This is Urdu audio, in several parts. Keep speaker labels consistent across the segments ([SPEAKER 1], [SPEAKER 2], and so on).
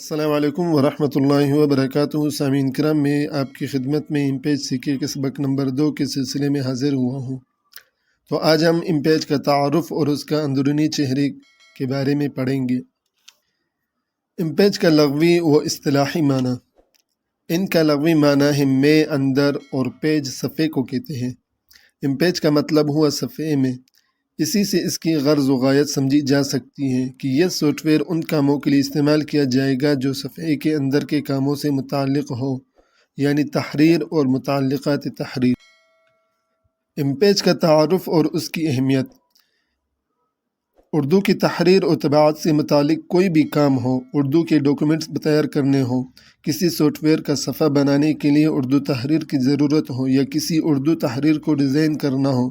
[SPEAKER 1] السلام علیکم ورحمۃ اللہ وبرکاتہ۔ سامعین کرام، میں آپ کی خدمت میں امپیج سیکھے کے سبق نمبر 2 کے سلسلے میں حاضر ہوا ہوں۔ تو آج ہم امپیج کا تعارف اور اس کا اندرونی چہرے کے بارے میں پڑھیں گے۔ امپیج کا لغوی و اصطلاحی معنی۔ ان کا لغوی معنی ہے میں، اندر، اور پیج صفحے کو کہتے ہیں۔ امپیج کا مطلب ہوا صفحے میں۔ اسی سے اس کی غرض و غایت سمجھی جا سکتی ہے کہ یہ سافٹ ویئر ان کاموں کے لیے استعمال کیا جائے گا جو صفحے کے اندر کے کاموں سے متعلق ہو، یعنی تحریر اور متعلقات تحریر۔ امپیج کا تعارف اور اس کی اہمیت۔ اردو کی تحریر و طباعت سے متعلق کوئی بھی کام ہو، اردو کے ڈاکومنٹس تیار کرنے ہوں، کسی سافٹ ویئر کا صفحہ بنانے کے لیے اردو تحریر کی ضرورت ہو، یا کسی اردو تحریر کو ڈیزائن کرنا ہو،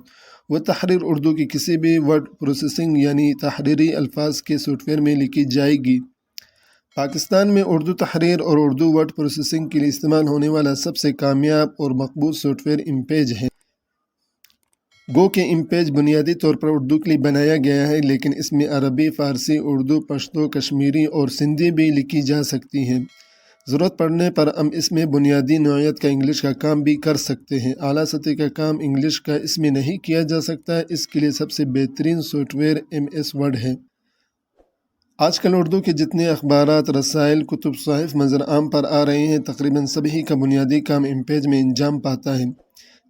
[SPEAKER 1] وہ تحریر اردو کی کسی بھی ورڈ پروسیسنگ یعنی تحریری الفاظ کے سافٹ ویئر میں لکھی جائے گی۔ پاکستان میں اردو تحریر اور اردو ورڈ پروسیسنگ کے لیے استعمال ہونے والا سب سے کامیاب اور مقبول سافٹ ویئر امپیج ہے۔ گو کہ امپیج بنیادی طور پر اردو کے لیے بنایا گیا ہے، لیکن اس میں عربی، فارسی، اردو، پشتو، کشمیری اور سندھی بھی لکھی جا سکتی ہیں۔ ضرورت پڑنے پر ہم اس میں بنیادی نوعیت کا انگلش کا کام بھی کر سکتے ہیں۔ اعلیٰ سطح کا کام انگلش کا اس میں نہیں کیا جا سکتا۔ اس کے لیے سب سے بہترین سافٹ ویئر MS ورڈ ہے۔ آج کل اردو کے جتنے اخبارات، رسائل، کتب، صحائف منظر عام پر آ رہے ہیں، تقریباً سبھی کا بنیادی کام امپیج میں انجام پاتا ہے۔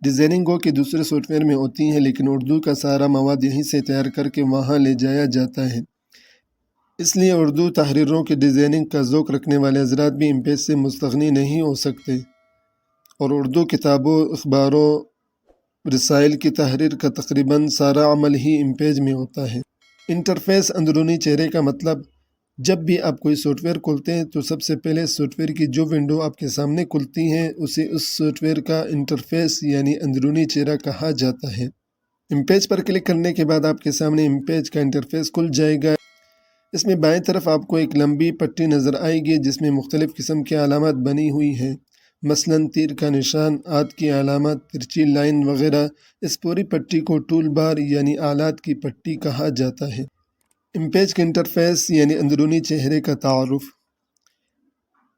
[SPEAKER 1] ڈیزائننگ گو کہ دوسرے سافٹ ویئر میں ہوتی ہے، لیکن اردو کا سارا مواد یہیں سے تیار کر کے وہاں لے جایا جاتا ہے۔ اس لیے اردو تحریروں کی ڈیزائننگ کا ذوق رکھنے والے حضرات بھی امپیج سے مستغنی نہیں ہو سکتے، اور اردو کتابوں، اخباروں، رسائل کی تحریر کا تقریباً سارا عمل ہی امپیج میں ہوتا ہے۔ انٹرفیس، اندرونی چہرے کا مطلب، جب بھی آپ کوئی سافٹ ویئر کھولتے ہیں تو سب سے پہلے سافٹ ویئر کی جو ونڈو آپ کے سامنے کھلتی ہیں اسے اس سافٹ ویئر کا انٹرفیس یعنی اندرونی چہرہ کہا جاتا ہے۔ امپیج پر کلک کرنے کے بعد آپ کے سامنے امپیج کا انٹرفیس کھل جائے گا۔ اس میں بائیں طرف آپ کو ایک لمبی پٹی نظر آئے گی جس میں مختلف قسم کی علامات بنی ہوئی ہیں، مثلاً تیر کا نشان، ہاتھ کی علامات، ترچی لائن وغیرہ۔ اس پوری پٹی کو ٹول بار یعنی آلات کی پٹی کہا جاتا ہے۔ امپیج کے انٹرفیس یعنی اندرونی چہرے کا تعارف۔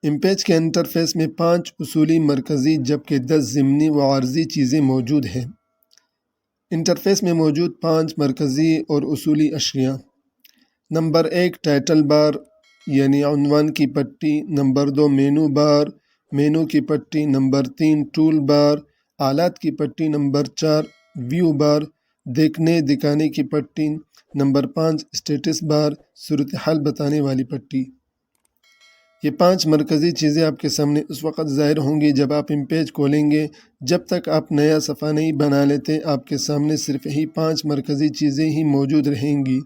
[SPEAKER 1] امپیج کے انٹرفیس میں 5 اصولی مرکزی جبکہ 10 ضمنی و عارضی چیزیں موجود ہیں۔ انٹرفیس میں موجود 5 مرکزی اور اصولی اشیاء: نمبر 1 ٹائٹل بار یعنی عنوان کی پٹی، نمبر 2 مینو بار، مینو کی پٹی، نمبر 3 ٹول بار، آلات کی پٹی، نمبر 4 ویو بار، دیکھنے دکھانے کی پٹی، نمبر 5 اسٹیٹس بار، صورتحال بتانے والی پٹی۔ یہ 5 مرکزی چیزیں آپ کے سامنے اس وقت ظاہر ہوں گی جب آپ امپیج کھولیں گے۔ جب تک آپ نیا صفحہ نہیں بنا لیتے آپ کے سامنے صرف یہی 5 مرکزی چیزیں ہی موجود رہیں گی۔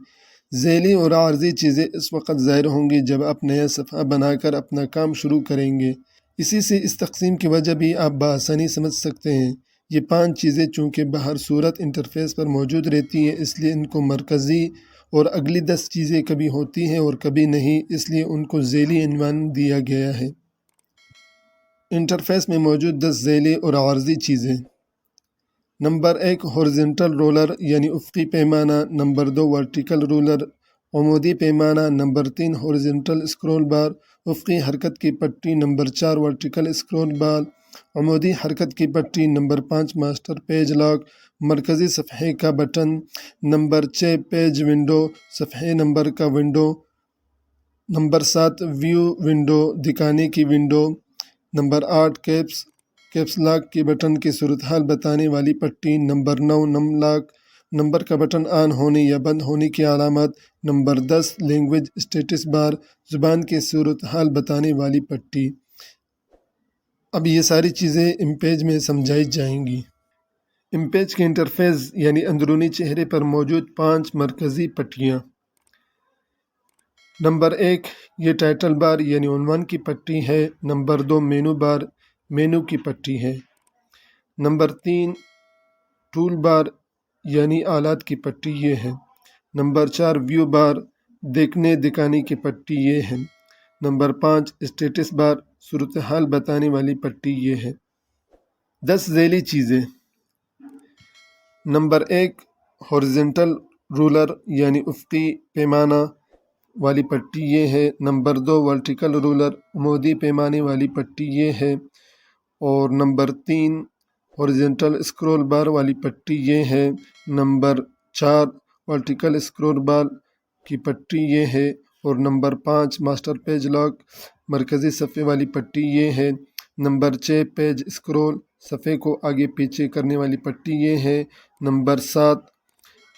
[SPEAKER 1] ذیلی اور عارضی چیزیں اس وقت ظاہر ہوں گی جب آپ نیا صفحہ بنا کر اپنا کام شروع کریں گے۔ اسی سے اس تقسیم کی وجہ بھی آپ بآسانی سمجھ سکتے ہیں۔ یہ 5 چیزیں چونکہ بہر صورت انٹرفیس پر موجود رہتی ہیں، اس لیے ان کو مرکزی، اور اگلی 10 چیزیں کبھی ہوتی ہیں اور کبھی نہیں، اس لیے ان کو ذیلی عنوان دیا گیا ہے۔ انٹرفیس میں موجود 10 ذیلی اور عارضی چیزیں: نمبر 1 ہورزنٹل رولر یعنی افقی پیمانہ، نمبر 2 ورٹیکل رولر عمودی پیمانہ، نمبر 3 ہورزنٹل اسکرول بار افقی حرکت کی پٹی، نمبر 4 ورٹیکل اسکرول بار عمودی حرکت کی پٹی، نمبر 5 ماسٹر پیج لاک مرکزی صفحے کا بٹن، نمبر 6 پیج ونڈو صفحے نمبر کا ونڈو، نمبر 7 ویو ونڈو دکھانے کی ونڈو، نمبر 8 کیپس لاک کے بٹن کی صورتحال بتانے والی پٹی، نمبر 9 نم لاک نمبر کا بٹن آن ہونے یا بند ہونے کی علامات، نمبر 10 لینگویج اسٹیٹس بار زبان کی صورتحال بتانے والی پٹی۔ اب یہ ساری چیزیں امپیج میں سمجھائی جائیں گی۔ امپیج کے انٹرفیس یعنی اندرونی چہرے پر موجود 5 مرکزی پٹیاں: نمبر 1 یہ ٹائٹل بار یعنی عنوان کی پٹی ہے، نمبر 2 مینو بار مینو کی پٹی ہے، نمبر 3 ٹول بار یعنی آلات کی پٹی یہ ہے، نمبر 4 ویو بار دیکھنے دکھانے کی پٹی یہ ہے، نمبر 5 اسٹیٹس بار صورتحال بتانے والی پٹی یہ ہے۔ 10 ذیلی چیزیں: نمبر 1 ہورزنٹل رولر یعنی افقی پیمانہ، والی پٹی یہ ہے۔ نمبر 2 ورٹیکل رولر عمودی پیمانے والی پٹی یہ ہے، اور نمبر 3 ہاریزونٹل اسکرول بار والی پٹی یہ ہے۔ نمبر 4 ورٹیکل اسکرول بار کی پٹی یہ ہے، اور نمبر 5 ماسٹر پیج لاک مرکزی صفحے والی پٹی یہ ہے۔ نمبر 6 پیج اسکرول صفحے کو آگے پیچھے کرنے والی پٹی یہ ہے۔ نمبر 7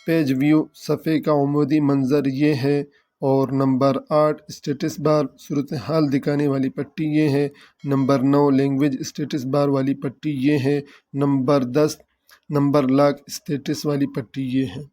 [SPEAKER 1] پیج ویو صفحے کا عمودی منظر یہ ہے، اور نمبر 8 اسٹیٹس بار صورتحال دکھانے والی پٹی یہ ہے۔ نمبر 9 لینگویج اسٹیٹس بار والی پٹی یہ ہے۔ نمبر 10 نمبر لاک اسٹیٹس والی پٹی یہ ہے۔